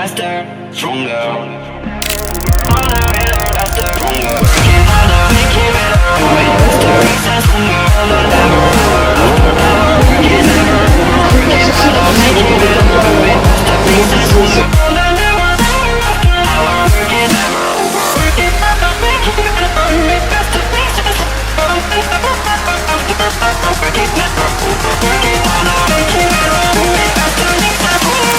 faster, stronger. Harder, faster, stronger. Working harder, we keep it up. Way faster, makes us stronger. Never, never, working never. Working harder, we keep it up. Way faster, makes us stronger. Never, never, working never. Working harder, we keep it up. Way faster, makes us stronger. Working never. Working harder, we keep it up. Way faster, makes us stronger.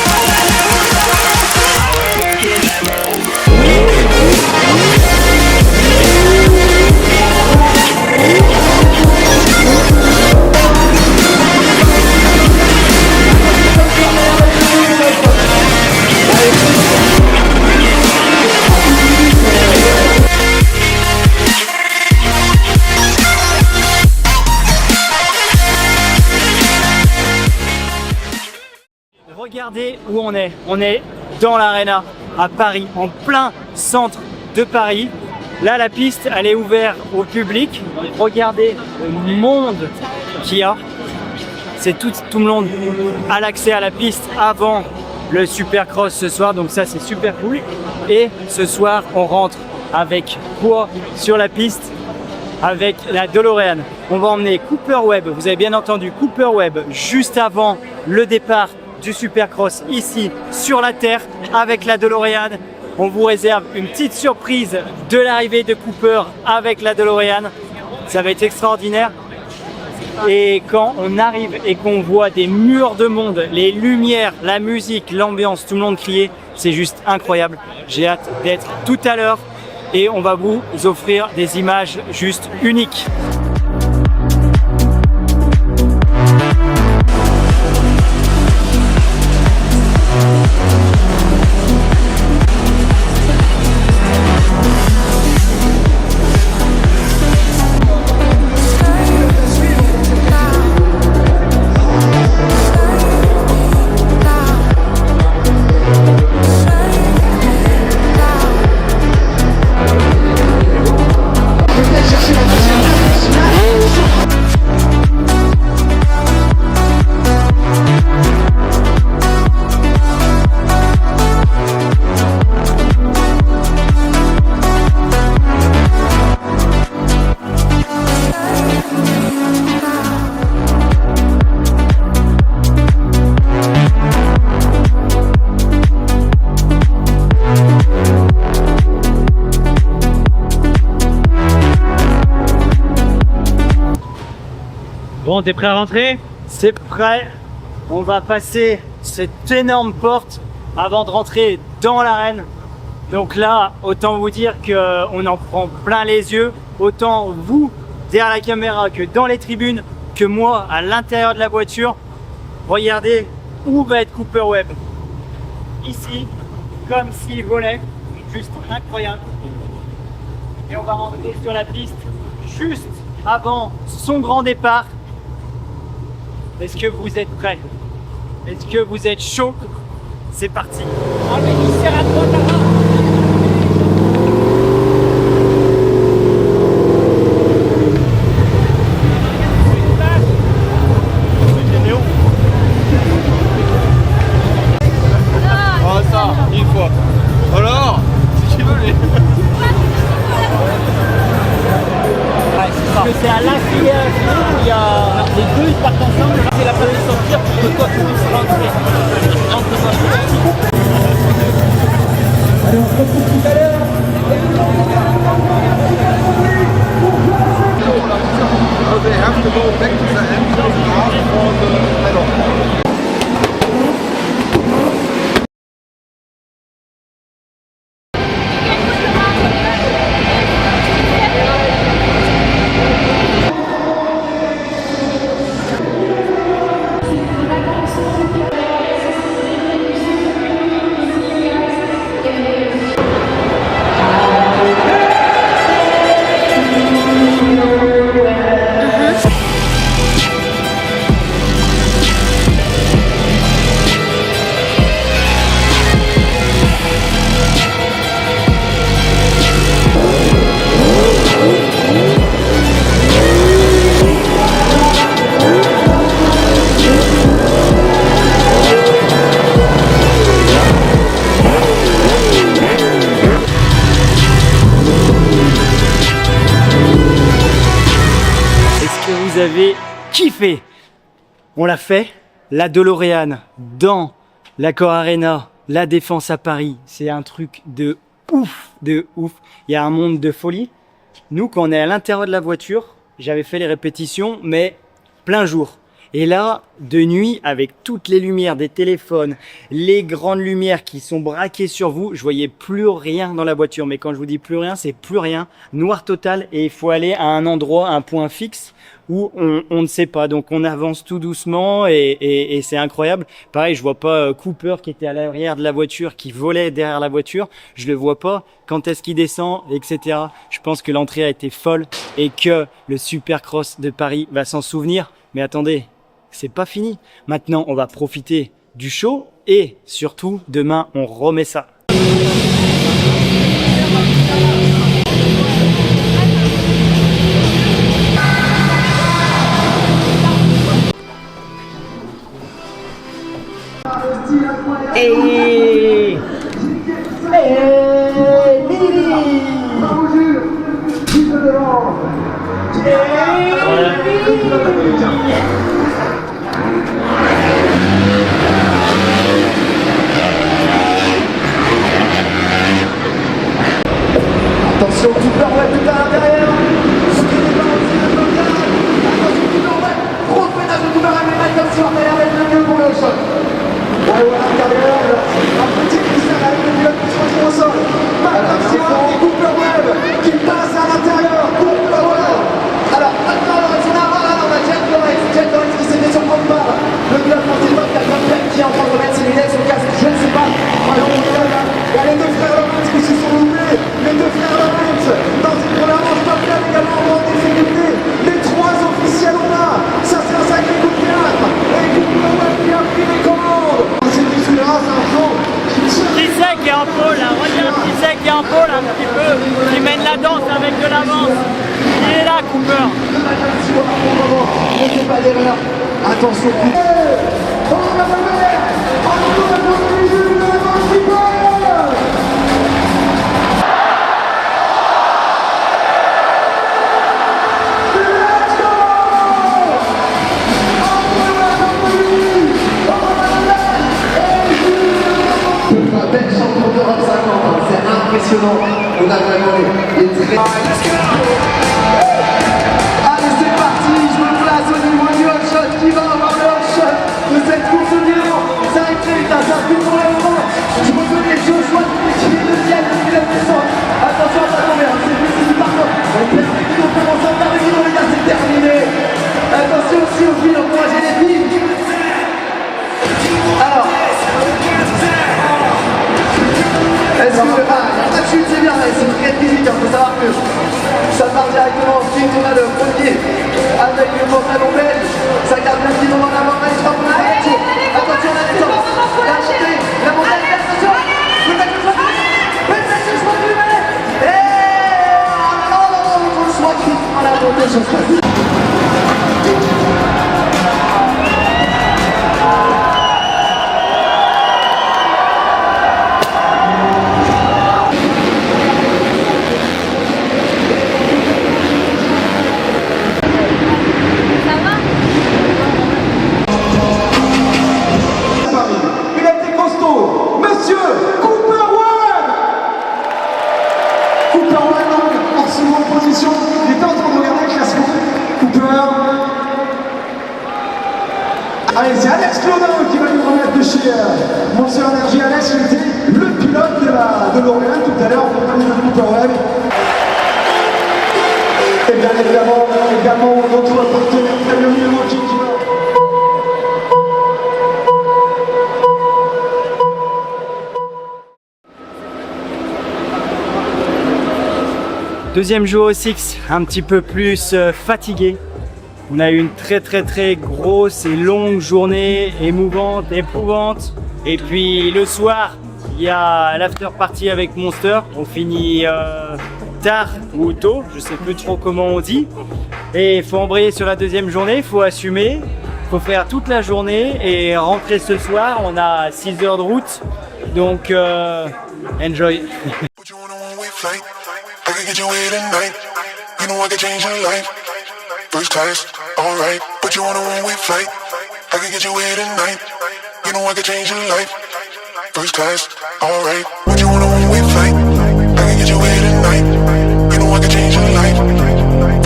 Regardez où on est. On est dans l'Arena à Paris, en plein centre de Paris. Là, la piste, elle est ouverte au public. Regardez le monde qu'il y a. C'est tout le monde a l'accès à la piste avant le Supercross ce soir. Donc ça, c'est super cool. Et ce soir, on rentre avec quoi sur la piste? Avec la DeLorean. On va emmener Cooper Webb. Vous avez bien entendu Cooper Webb juste avant le départ du Supercross ici sur la terre avec la DeLorean. On vous réserve une petite surprise de l'arrivée de Cooper avec la DeLorean. Ça va être extraordinaire. Et quand on arrive et qu'on voit des murs de monde, les lumières, la musique, l'ambiance, tout le monde crier, c'est juste incroyable. J'ai hâte d'être tout à l'heure et on va vous offrir des images juste uniques. Bon, t'es prêt à rentrer? C'est prêt. On va passer cette énorme porte avant de rentrer dans l'arène. Donc là, autant vous dire qu'on en prend plein les yeux. Autant vous, derrière la caméra, que dans les tribunes, que moi, à l'intérieur de la voiture. Regardez où va être Cooper Webb. Ici, comme s'il volait. Juste incroyable. Et on va rentrer sur la piste juste avant son grand départ. Est-ce que vous êtes prêts? Est-ce que vous êtes chaud? C'est parti. Ah mais il sert à toi, Tara. Oh ça, une fois. Alors, si tu veux les... Parce que c'est à l'intérieur où il y a les deux, ils partent ensemble. C'est la place de sortir pour que toi tu puisses rentrer. Allez, on se retrouve tout à l'heure. So they have to go back to the end of the half for the medal. kiffé. On l'a fait, la DeLorean dans l'Accor Arena, la Défense à Paris, c'est un truc de ouf, de ouf. Il y a un monde de folie. Nous, quand on est à l'intérieur de la voiture, j'avais fait les répétitions, mais plein jour. Et là, de nuit, avec toutes les lumières des téléphones, les grandes lumières qui sont braquées sur vous, je voyais plus rien dans la voiture. Mais quand je vous dis plus rien, c'est plus rien, noir total. Et il faut aller à un endroit, un point fixe où on ne sait pas. Donc on avance tout doucement et c'est incroyable. Pareil, je vois pas Cooper qui était à l'arrière de la voiture, qui volait derrière la voiture. Je le vois pas. Quand est-ce qu'il descend, etc. Je pense que l'entrée a été folle et que le Supercross de Paris va s'en souvenir. Mais attendez, c'est pas fini. Maintenant, on va profiter du show et surtout, demain, on remet ça. Hey, attention, Cooper Webb tout à l'intérieur. Grosse pénage de Cooper Webb, et comme si on allait avec le mieux pour le choc. Bon, à l'intérieur, un petit cristal avec le pilote qui se retrouve au sol. Attention, Cooper Webb qui passe à l'intérieur. Cooper Webb. Alors, maintenant, on a Jet Lawrence qui s'est fait surprendre par le pilote français qui est en train de remettre ses lunettes, son casque, je ne sais pas. Alors, il y a les deux frères Lawrence qui se sont loupés. Les deux frères Lawrence dans une première manche, Top également en difficulté. Les trois officiels ont là. Ça, c'est un sacré coup de théâtre. Et Cooper Webb qui a pris les commandes. C'est celui-là, c'est un show. Qui c'est qui est en pôle là? Regarde qui c'est qui est en pôle un petit peu, qui mène la danse avec de l'avance. Il est là, Cooper. Ne fais pas d'erreur. Attention, Cooper. Belle champion d'Europe 50, c'est impressionnant. On a vraiment les très... Allez, c'est parti, je me place au niveau du hot shot. Qui va avoir le hot shot de cette course au bilan? Ça a été un circuit pour le moment. Je reconnais Joshua qui est deuxième, qui est descente. Attention à pas tomber, c'est difficile par contre. On perspective, on commence à terminer, les gars, c'est terminé. Attention aussi aux filles, encouragez les filles. Alors, est-ce que la chute c'est bien, c'est très physique, il faut savoir que ça part directement ensuite, on a le premier avec le pantalon belge, ça garde le pied dans l'avant, allez, je crois qu'on a la voiture. Attention, la descente, la montée, attention, le mec le choix du mec, et oh, le choix qui prend la montée, je crois. Allez, c'est Alex Clodin qui va nous remettre de chez Monster Energy. Alex, il était le pilote de L'Oréal tout à l'heure, on va parler de Cooper Webb. Et bien évidemment, notre partenaire Fabio Milwaukee qui va... Deuxième jour au Six, un petit peu plus fatigué. On a eu une très grosse et longue journée, émouvante, éprouvante. Et puis le soir, il y a l'after party avec Monster. On finit tard ou tôt, je sais plus trop comment on dit. Et il faut embrayer sur la deuxième journée, il faut assumer. Il faut faire toute la journée et rentrer ce soir. On a 6 heures de route, donc enjoy. I can get you here tonight. You know I can change your life. First class, alright. But you on a one-way flight, I can get you here tonight. You know I can change your life. First class, alright. But you on a one-way flight, I can get you here tonight. You know I can change your life.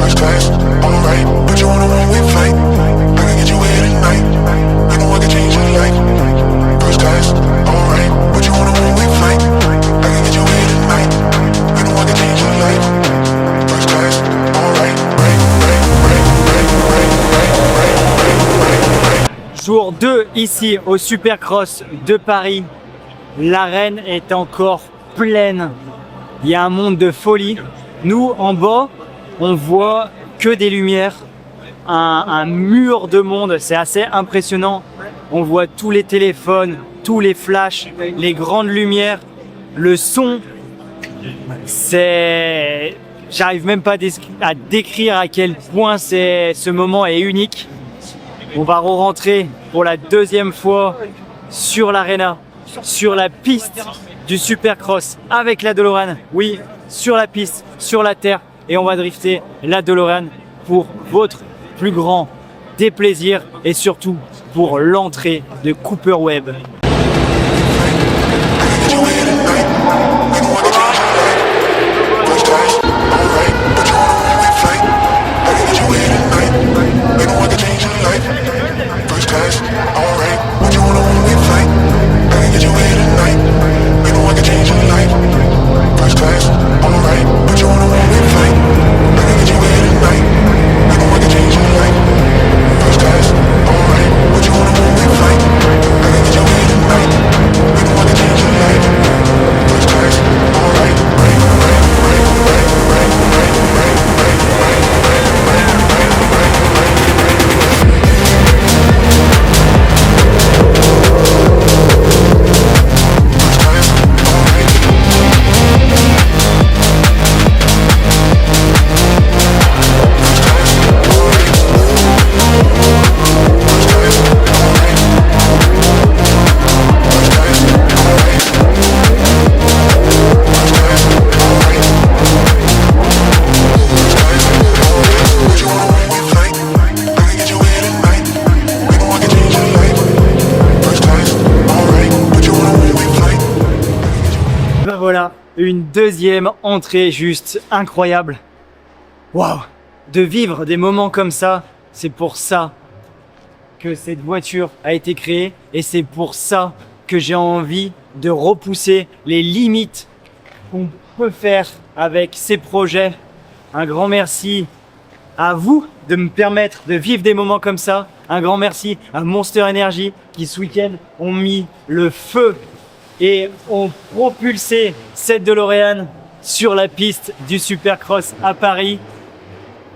First class, alright. But you on a one-way flight, I can get you here tonight. You know I can change your life. First class, alright. But you on a one-way flight, I can get you here tonight. You know I can change your life. First class, alright. Jour 2 ici au Supercross de Paris. L'arène est encore pleine. Il y a un monde de folie. Nous, en bas, on voit que des lumières. Un mur de monde. C'est assez impressionnant. On voit tous les téléphones, tous les flashs, les grandes lumières. Le son, c'est... J'arrive même pas à décrire à quel point ce moment est unique. On va re-rentrer pour la deuxième fois sur l'Arena, sur la piste du Supercross avec la DeLorean. Oui, sur la piste, sur la terre. Et on va drifter la DeLorean pour votre plus grand déplaisir et surtout pour l'entrée de Cooper Webb. Voilà, une deuxième entrée juste incroyable. Waouh! De vivre des moments comme ça, c'est pour ça que cette voiture a été créée et c'est pour ça que j'ai envie de repousser les limites qu'on peut faire avec ces projets. Un grand merci à vous de me permettre de vivre des moments comme ça. Un grand merci à Monster Energy qui ce week-end ont mis le feu et ont propulsé cette DeLorean sur la piste du Supercross à Paris.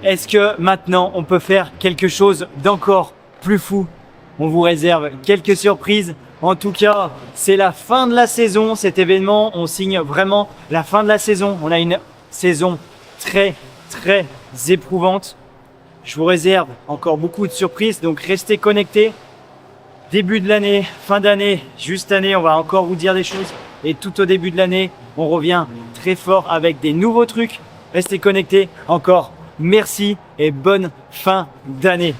Est-ce que maintenant on peut faire quelque chose d'encore plus fou? On vous réserve quelques surprises. En tout cas, c'est la fin de la saison. Cet événement, on signe vraiment la fin de la saison. On a une saison très éprouvante. Je vous réserve encore beaucoup de surprises, donc restez connectés. Début de l'année, fin d'année, juste année, on va encore vous dire des choses. Et tout au début de l'année, on revient très fort avec des nouveaux trucs. Restez connectés. Encore merci et bonne fin d'année.